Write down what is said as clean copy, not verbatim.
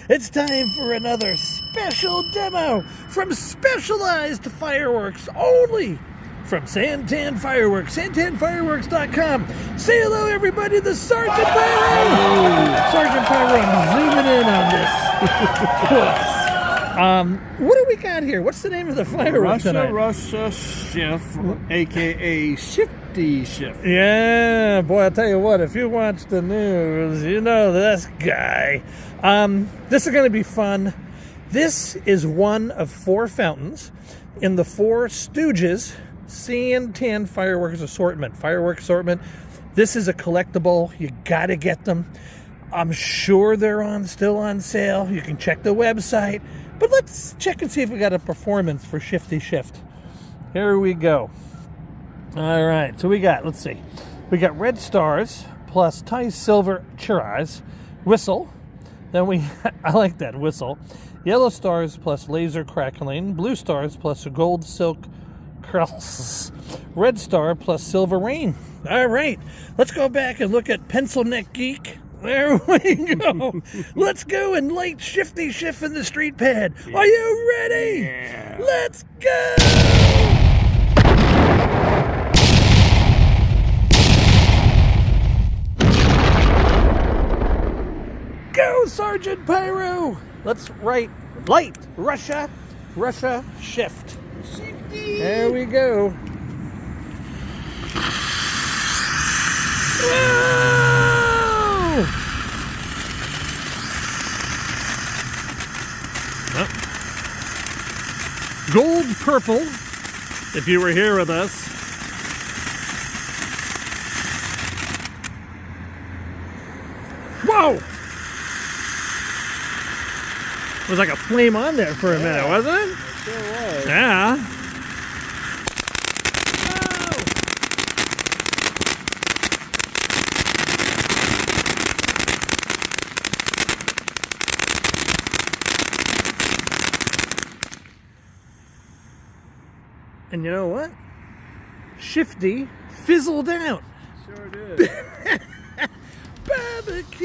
It's time for another special demo from Specialized Fireworks, only from Santan Fireworks, santanfireworks.com. Say hello, everybody, to Sergeant Pyro! Sergeant Pyro, I'm zooming in on this. What do we got here? What's the name of the fireworks tonight? Russia Schiff, a.k.a. Shifty Schiff. Yeah, boy, I'll tell you what, if you watch the news, you know this guy. This is going to be fun. This is one of 4 fountains in the 4 Stooges Santan Fireworks Assortment. This is a collectible. You got to get them. I'm sure they're still on sale. You can check the website. But let's check and see if we got a performance for Shifty Shift. Here we go. All right, so we got, let's see. We got red stars plus Thai silver churras, whistle. Then I like that whistle. Yellow stars plus laser crackling, blue stars plus gold silk curls, red star plus silver rain. All right, let's go back and look at Pencil Neck Geek. There we go. Let's go and light Shifty Schiff in the street pad. Are you ready? Yeah. Let's go! Go, Sergeant Pyro! Let's light Russia Schiff. Shifty. There we go. Whoa! Gold purple, if you were here with us. Whoa! It was like a flame on there for a minute, wasn't it? It sure was. Yeah. And you know what? Shifty fizzled out. Sure did. BBQ